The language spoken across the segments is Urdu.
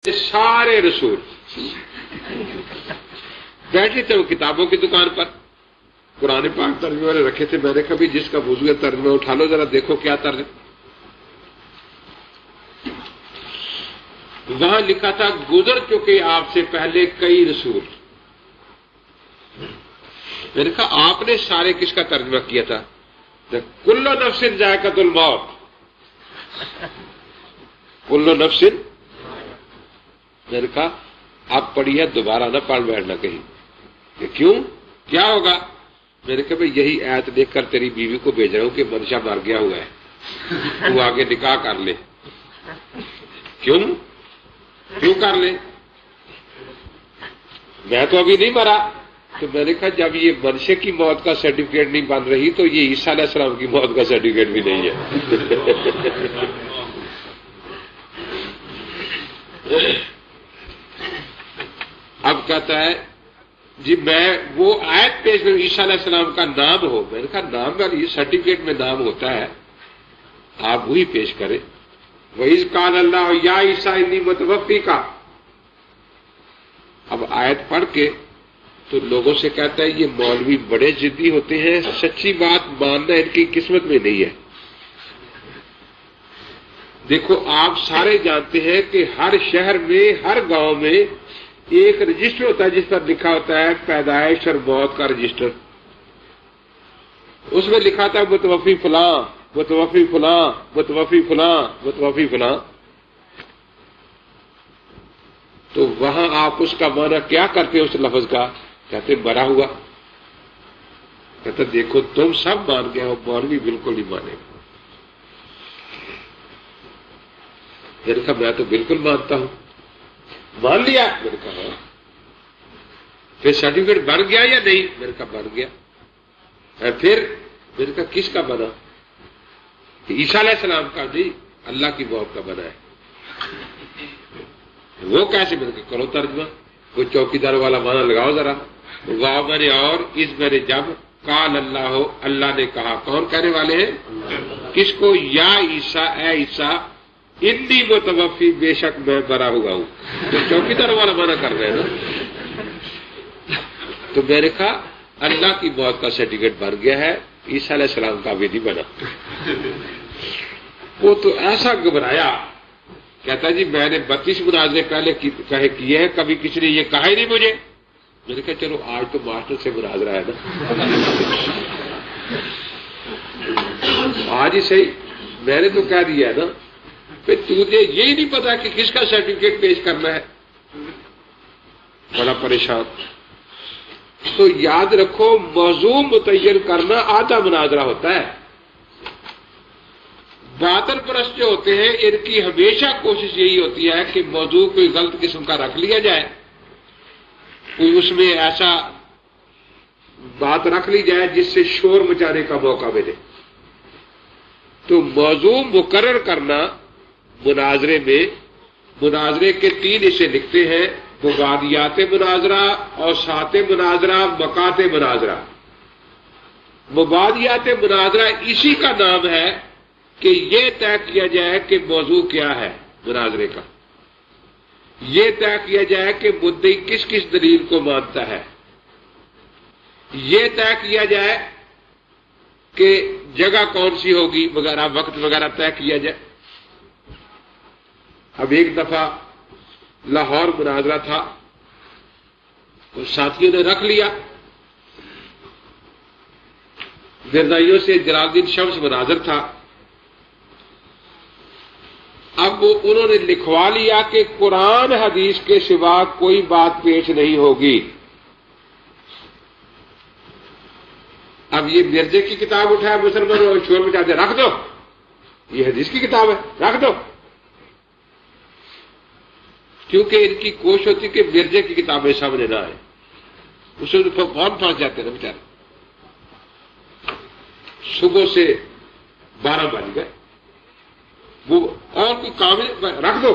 سارے رسول بیٹھے تھے وہ کتابوں کی دکان پر، قرآن پاک ترجمے والے رکھے تھے. میں نے کہا بھی جس کا وضو ہے ترجمہ اٹھا لو ذرا دیکھو کیا ترجمہ. وہاں لکھا تھا گزر چکے آپ سے پہلے کئی رسول. میں نے کہا آپ نے سارے کس کا ترجمہ کیا تھا؟ کل نفس ذائقۃ الموت. کل نفس. میں نے کہا آپ پڑھی ہے دوبارہ نہ پڑھ بیٹھنا کہیں. کہ کیوں کیا ہوگا؟ میں نے کہا بھائی یہی آیت دیکھ کر تیری بیوی کو بھیج رہا ہوں کہ منشا مر گیا ہوا ہے، تو آگے نکاح کر لے. کیوں کر لے؟ میں تو ابھی نہیں مرا. تو میں نے کہا جب یہ منشے کی موت کا سرٹیفکیٹ نہیں بن رہی تو یہ عیسیٰ علیہ السلام کی موت کا سرٹیفکیٹ بھی نہیں ہے. اب کہتا ہے جی میں وہ آیت پیش میں عیسیٰ علیہ السلام کا نام ہو. میں نے کہا نام والی سرٹیفکیٹ میں نام ہوتا ہے، آپ وہی پیش کریں. وَإِذْ قَالَ اللَّهُ يَا عِيسَىٰ إِنِّي مُتَوَفِّيكَ. اب آیت پڑھ کے تو لوگوں سے کہتا ہے یہ مولوی بڑے ضدی ہوتے ہیں، سچی بات ماننا ان کی قسمت میں نہیں ہے. دیکھو آپ سارے جانتے ہیں کہ ہر شہر میں ہر گاؤں میں ایک رجسٹر ہوتا ہے جس پر لکھا ہوتا ہے پیدائش اور موت کا رجسٹر. اس میں لکھا تھا متوفی فلاں متوفی فلاں متوفی فلاں متوفی فلاں. تو وہاں آپ اس کا معنی کیا کرتے ہیں اس لفظ کا؟ کہتے مرا ہوا. کہتے دیکھو تم سب مان گئے ہو، مولوی بالکل نہیں مانے. میں نے کہا میں تو بالکل مانتا ہوں. مان لیا؟ میں نے کہا ہاں. پھر سرٹیفکیٹ بن گیا یا نہیں؟ میں نے کہا بن گیا. پھر میں نے کہا کس کا بنا؟ عیسیٰ علیہ السلام کا نہیں، اللہ کی موت کا بنا ہے. وہ کیسے؟ میں نے کہا کرو ترجمہ، کوئی چوکیدار والا معنی لگاؤ ذرا. واہ میں نے اور اس میں نے جب قال اللہ ہو، اللہ نے کہا. کون کہنے والے ہیں؟ کس کو؟ یا عیسیٰ، اے عیسیٰ انی متوفی، بے شک میں مرا ہوا ہوں. تو چوکیدار والا معنی کر رہے ہیں نا. تو میں نے کہا اللہ کی موت کا سرٹیفکیٹ بن گیا ہے، عیسیٰ علیہ السلام کا بھی نہیں بنا. وہ تو ایسا گھبرایا، کہتا جی میں نے 32 مناظرے پہلے کیے ہیں، کبھی کسی نے یہ کہا ہی نہیں مجھے. میں نے کہا چلو آج تو ماسٹر سے مناظرہ ہے نا، آج ہی صحیح. میں نے تو کہہ دیا ہے نا. پھر تجھے یہی نہیں پتا کہ کس کا سرٹیفکیٹ پیش کرنا ہے. بڑا پریشان. تو یاد رکھو موضوع متعین کرنا آدھا مناظرہ ہوتا ہے. باطل پرست جو ہوتے ہیں ان کی ہمیشہ کوشش یہی ہوتی ہے کہ موضوع کوئی غلط قسم کا رکھ لیا جائے، کوئی اس میں ایسا بات رکھ لی جائے جس سے شور مچانے کا موقع ملے. تو موضوع مقرر کرنا مناظرے میں، مناظرے کے 3 حصے لکھتے ہیں: مبادیات مناظرہ، اوساط مناظرہ، مقاط مناظرہ. مبادیات مناظرہ اسی کا نام ہے کہ یہ طے کیا جائے کہ موضوع کیا ہے مناظرے کا، یہ طے کیا جائے کہ مدعی کس کس دلیل کو مانتا ہے، یہ طے کیا جائے کہ جگہ کون سی ہوگی وغیرہ، وقت وغیرہ طے کیا جائے. اب ایک دفعہ لاہور مناظرہ تھا تو ساتھیوں نے رکھ لیا، مرزائیوں سے جلال الدین شمس مناظر تھا. اب انہوں نے لکھوا لیا کہ قرآن حدیث کے سوا کوئی بات پیش نہیں ہوگی. اب یہ مرزے کی کتاب اٹھایا مسلمانوں اور شور مچاتے رکھ دو، یہ حدیث کی کتاب ہے رکھ دو. کیونکہ ان کی کوشش ہوتی کہ مرزے کی کتابیں سامنے نہ آئے، اس میں فوراً پھنس جاتے ہیں بیچارے. صبح سے 12 بج گئے، وہ اور کوئی کام رکھ دو.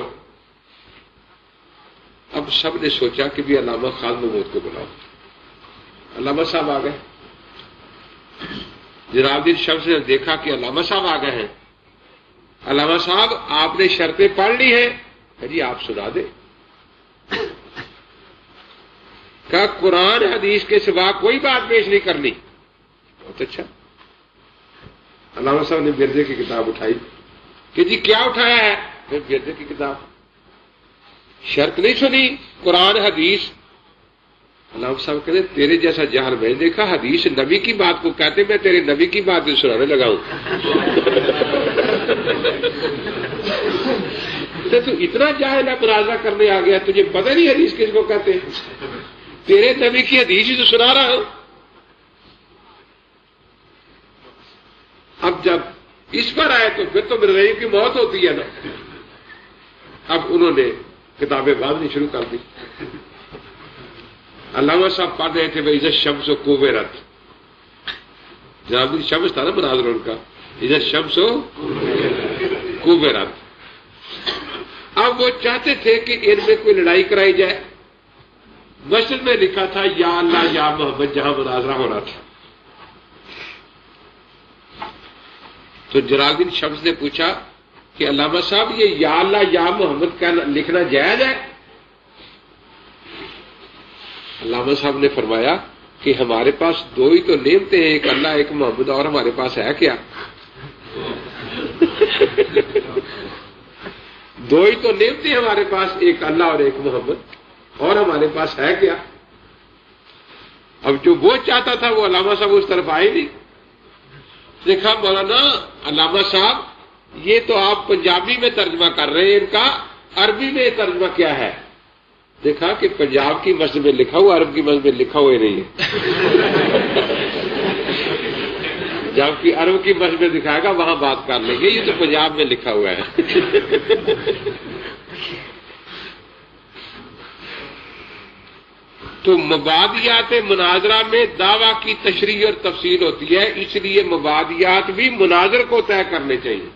اب سب نے سوچا کہ بھی علامہ خالد محمود کو بلاؤ. علامہ صاحب آ گئے. جلال الدین شمس نے دیکھا کہ علامہ صاحب آ گئے ہیں. علامہ صاحب آپ نے شرطیں پڑھ لی ہیں؟ جی آپ سنا دیں. کہا قرآن حدیث کے سوا کوئی بات پیش نہیں کرنی. بہت اچھا. علامہ صاحب نے مرزے کی کتاب اٹھائی کہ جی کیا اٹھایا ہے؟ مرزے کی کتاب. شرط نہیں سنی قرآن حدیث. علامہ صاحب کہتے تیرے جیسا جہل میں دیکھا، حدیث نبی کی بات کو کہتے میں تیرے نبی کی بات بھی سنانے لگا ہوں. تو اتنا جاہل ہے، مناظرہ کرنے آ گیا، تجھے پتہ نہیں حدیث کس کو کہتے ہیں؟ تیرے نبی کی حدیث ہی تو سنا رہا ہوں. اب جب اس پر آئے تو پھر تو مرزائی کی موت ہوتی ہے نا. اب انہوں نے کتابیں باندھنی شروع کر دی. علامہ صاحب پڑھ رہے تھے عزت شمس و کوبرت. جناب شمس تھا نا مناظر ان کا، عزت شمس و کوبرت. اب وہ چاہتے تھے کہ ان میں کوئی لڑائی کرائی جائے. مسجد میں لکھا تھا یا اللہ یا محمد، جہاں مناظرہ ہو رہا تھا. تو جلال الدین شمس نے پوچھا کہ علامہ صاحب یہ یا اللہ یا محمد کا لکھنا جائز ہے؟ علامہ صاحب نے فرمایا کہ ہمارے پاس دو ہی تو نعمتیں ہیں، ایک اللہ ایک محمد، اور ہمارے پاس ہے کیا؟ دو ہی تو نعمتیں ہمارے پاس، ایک اللہ اور ایک محمد، اور ہمارے پاس ہے کیا؟ اب جو وہ چاہتا تھا وہ علامہ صاحب اس طرف آئے نہیں. دیکھا مولانا علامہ صاحب یہ تو آپ پنجابی میں ترجمہ کر رہے ہیں، ان کا عربی میں ترجمہ کیا ہے؟ دیکھا کہ پنجاب کی مسجد میں لکھا ہوا، عرب کی مسجد میں لکھا ہوا ہی نہیں ہے. جبکہ عرب کی مسجد میں دکھائے گا وہاں بات کر لیں گے، یہ تو پنجاب میں لکھا ہوا ہے. تو مبادیات مناظرہ میں دعویٰ کی تشریح اور تفصیل ہوتی ہے، اس لیے مبادیات بھی مناظر کو طے کرنے چاہیے.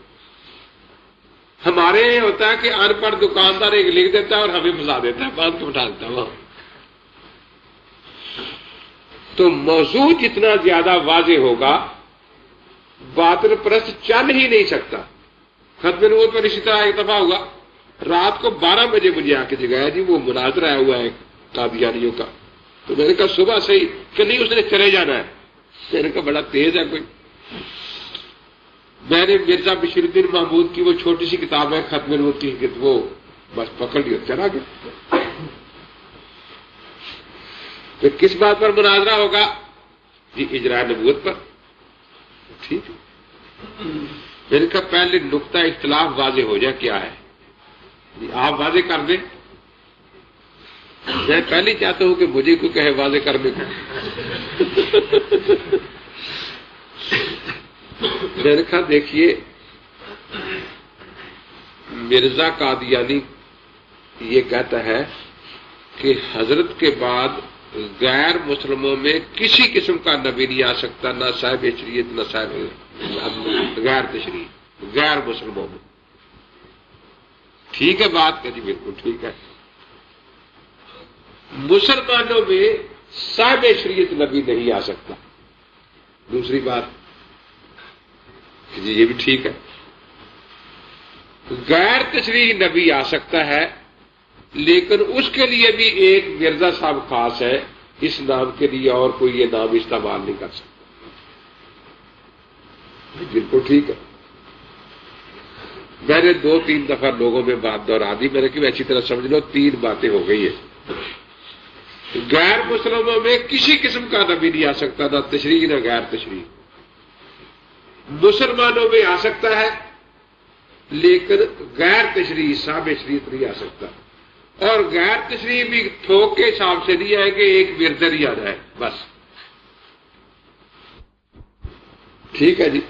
ہمارے یہ ہوتا ہے کہ ان پڑھ دکاندار ایک لکھ دیتا ہے اور ہمیں پھنسا دیتا ہے، باندھ کے بٹھا دیتا ہے وہاں. تو موضوع جتنا زیادہ واضح ہوگا باطل پرست چل ہی نہیں سکتا. ختم نبوت پر اسی طرح ایک دفعہ ہوگا، رات کو 12 بجے مجھے آ کے جگایا جی وہ مناظرہ آیا ہوا ہے قادیانیوں کا. تو میں نے کہا صبح سے ہی کہ نہیں اس نے چلے جانا ہے. میں نے کہا بڑا تیز ہے کوئی. میں نے مرزا بشیر الدین محمود کی وہ چھوٹی سی کتاب ہے ختم نبوت کی، وہ بس پکڑ لیا چلا گیا. تو کس بات پر مناظرہ ہوگا؟ جی اجراء نبوت پر. ٹھیک ہے. میں نے کہا پہلے نقطہ اختلاف واضح ہو جائے کیا ہے. جی آپ واضح کر دیں. میں پہلے چاہتا ہوں کہ مجھے کوئی کہے واضح کرنے کو. میں نے کہا دیکھیے مرزا قادیانی یہ کہتا ہے کہ حضرت کے بعد غیر مسلموں میں کسی قسم کا نبی نہیں آ سکتا، نہ صاحب شریعت نہ صاحب غیر تشریع، غیر مسلموں میں. ٹھیک ہے بات کہ جی بالکل ٹھیک ہے. مسلمانوں میں صاحب شریعت نبی نہیں آ سکتا. دوسری بات کہ جی یہ بھی ٹھیک ہے. غیر تشریعی نبی آ سکتا ہے لیکن اس کے لیے بھی ایک مرزا صاحب خاص ہے، اس نام کے لیے اور کوئی یہ نام استعمال نہیں کر سکتا. بالکل ٹھیک ہے. میں نے 2-3 دفعہ لوگوں میں بات دہرا دی. میں نے کہ اچھی طرح سمجھ لو 3 باتیں ہو گئی ہیں. غیر مسلموں میں کسی قسم کا نبی نہیں آ سکتا، نہ تشریعی نہ غیر تشریعی. مسلمانوں میں آ سکتا ہے لیکن غیر تشریعی صاحب شریعت نہیں آ سکتا. اور غیر تشریعی بھی تھوک کے حساب سے نہیں آئے کہ ایک ورد ہی آنا ہے بس. ٹھیک ہے جی.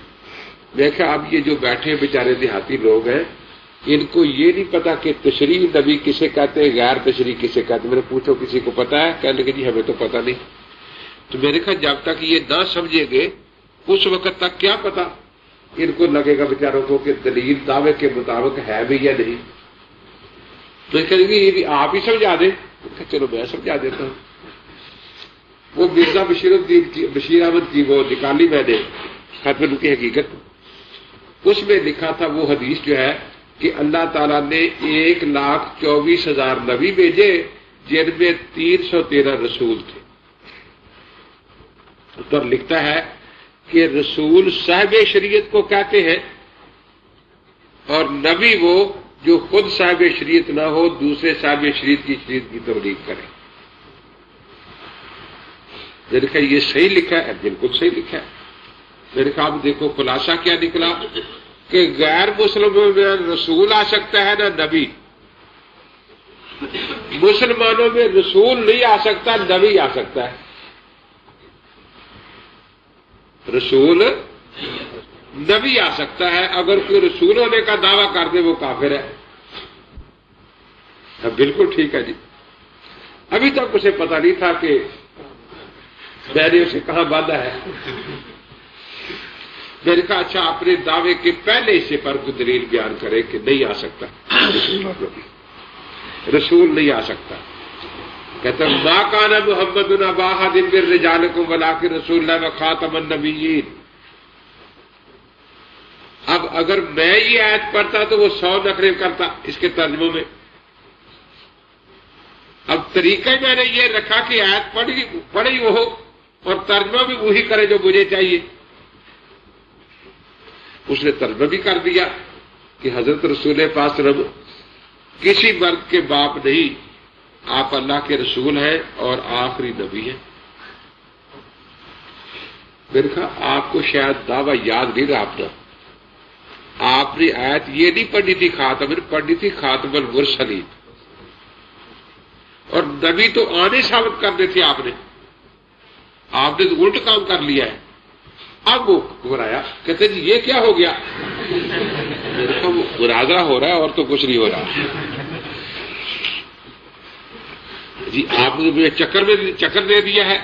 دیکھا اب یہ جو بیٹھے بیچارے دیہاتی لوگ ہیں ان کو یہ نہیں پتا کہ تشریعی نبی کسے کہتے ہیں، غیر تشریعی کسے کہتے ہیں. میں نے پوچھو کسی کو پتا ہے؟ کہنے لگے جی ہمیں تو پتا نہیں. تو میں نے کہا جب تک یہ نہ سمجھیں گے اس وقت تک کیا پتا ان کو لگے گا بیچاروں کو کہ دلیل دعوے کے مطابق ہے بھی یا نہیں. تو کہیں گے یہ بھی آپ ہی سمجھا دیں. چلو میں سمجھا دیتا ہوں. وہ مرزا بشیر احمد کی وہ نکالی میں نے ختم کی حقیقت، اس میں لکھا تھا وہ حدیث جو ہے کہ اللہ تعالیٰ نے 1,24,000 نبی بھیجے جن میں 313 رسول تھے. ادھر لکھتا ہے کہ رسول صاحب شریعت کو کہتے ہیں اور نبی وہ جو خود صاحب شریعت نہ ہو دوسرے صاحب شریعت کی تبلیغ کرے. میں نے کہا یہ صحیح لکھا ہے. بالکل صحیح لکھا ہے. میں نے کہا اب دیکھو خلاصہ کیا نکلا کہ غیر مسلموں میں رسول آ سکتا ہے نہ نبی. مسلمانوں میں رسول نہیں آ سکتا, نبی آ سکتا ہے. رسول نبی آ سکتا ہے. اگر کوئی رسول ہونے کا دعویٰ کر دے وہ کافر ہے. بالکل ٹھیک ہے جی. ابھی تک اسے پتہ نہیں تھا کہ میں نے اسے کہاں باندھا ہے. میں نے کہا اچھا اپنے دعوے کے پہلے حصے پر کوئی دلیل بیان کرے کہ نہیں آ سکتا رسول نہیں آ سکتا. کہتا ما کان محمد ابا احد من رجالکم ولکن رسول اللہ وخاتم النبیین. اب اگر میں یہ آیت پڑھتا تو وہ 100 نقلیں کرتا اس کے ترجموں میں. اب طریقہ میں نے یہ رکھا کہ آیت پڑھی وہ ہو اور ترجمہ بھی وہی کرے جو مجھے چاہیے. اس نے ترجمہ بھی کر دیا کہ حضرت رسول پاک صلی اللہ علیہ وسلم کسی مرد کے باپ نہیں, آپ اللہ کے رسول ہیں اور آخری نبی ہیں. میں نے کہا آپ کو شاید دعویٰ یاد نہیں رہا اپنا. آپ نے آیت یہ نہیں پڑھی تھی خاتم, نے پڑھی تھی خاتم المرسلین. اور نبی تو آنے ثابت کرنے تھے آپ نے تو الٹ کام کر لیا ہے. اب وہ گھبرایا, کہتے جی یہ کیا ہو گیا. مناظرہ ہو رہا ہے اور تو کچھ نہیں ہو رہا. جی آپ نے مجھے چکر دے دیا ہے.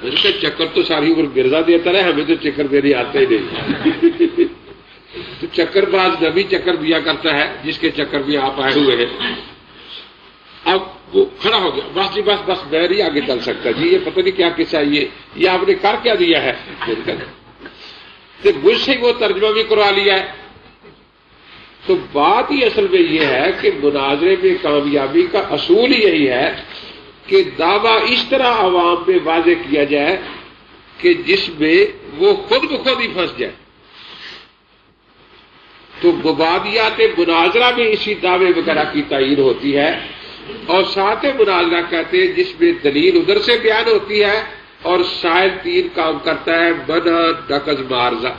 میں نے کہا چکر تو ساری عمر مرزا دیتا رہے, ہمیں تو چکر دینے آتا ہی نہیں. تو چکر باز نبی چکر دیا کرتا ہے جس کے چکر بھی آپ آئے ہوئے ہیں. اب وہ کھڑا ہو گیا, بس جی بس میں نہیں آگے چل سکتا جی, یہ پتہ نہیں کیا قصہ یہ آپ نے کر کیا دیا ہے. تو مجھ سے وہ ترجمہ بھی کروا لیا ہے. تو بات ہی اصل میں یہ ہے کہ مناظرے میں کامیابی کا اصول ہی یہی ہے کہ دعویٰ اس طرح عوام میں واضح کیا جائے کہ جس میں وہ خود بخود ہی پھنس جائے. تو مبادیات مناظرہ میں اسی دعوے وغیرہ کی تعین ہوتی ہے, اور ساتھ مناظرہ کہتے ہیں جس میں دلیل ادھر سے بیان ہوتی ہے اور شاید 3 کام کرتا ہے, منع, نقض, معارضہ.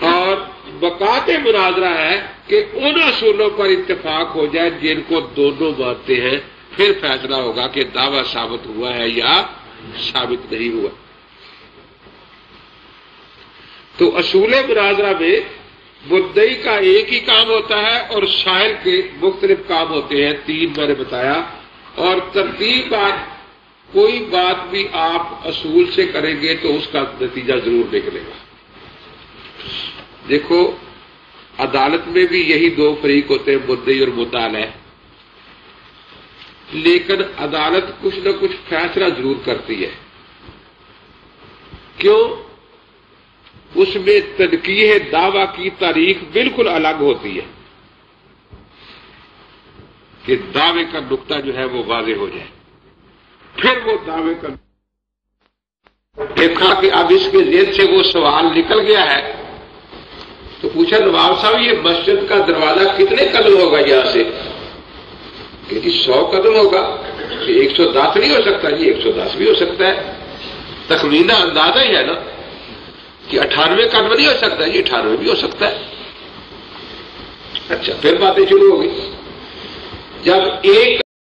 اور بقات مناظرہ ہے کہ ان اصولوں پر اتفاق ہو جائے جن کو دونوں مانتے ہیں, پھر فیصلہ ہوگا کہ دعویٰ ثابت ہوا ہے یا ثابت نہیں ہوا. تو اصول مناظرہ میں مدعی کا ایک ہی کام ہوتا ہے اور شاہد کے مختلف کام ہوتے ہیں, 3 میں نے بتایا. اور ترتیب بات, کوئی بات بھی آپ اصول سے کریں گے تو اس کا نتیجہ ضرور نکلے گا. دیکھو عدالت میں بھی یہی 2 فریق ہوتے ہیں, مدعی اور مطالع. لیکن عدالت کچھ نہ کچھ فیصلہ ضرور کرتی ہے. کیوں؟ اس میں تنقیح دعویٰ کی تاریخ بالکل الگ ہوتی ہے کہ دعوے کا نقطہ جو ہے وہ واضح ہو جائے. پھر وہ دعوے کا دیکھا کہ اب اس کے ذہن سے وہ سوال نکل گیا ہے تو پوچھا نواب صاحب یہ مسجد کا دروازہ کتنے قدم ہوگا یہاں سے؟ کہ جی 100 قدم ہوگا. 110 نہیں ہو سکتا جی, 110 بھی ہو سکتا ہے. تخمینہ اندازہ ہی ہے نا کہ 98 قدم نہیں ہو سکتا جی, 98 بھی ہو سکتا ہے. اچھا پھر باتیں شروع ہو گئی. جب 1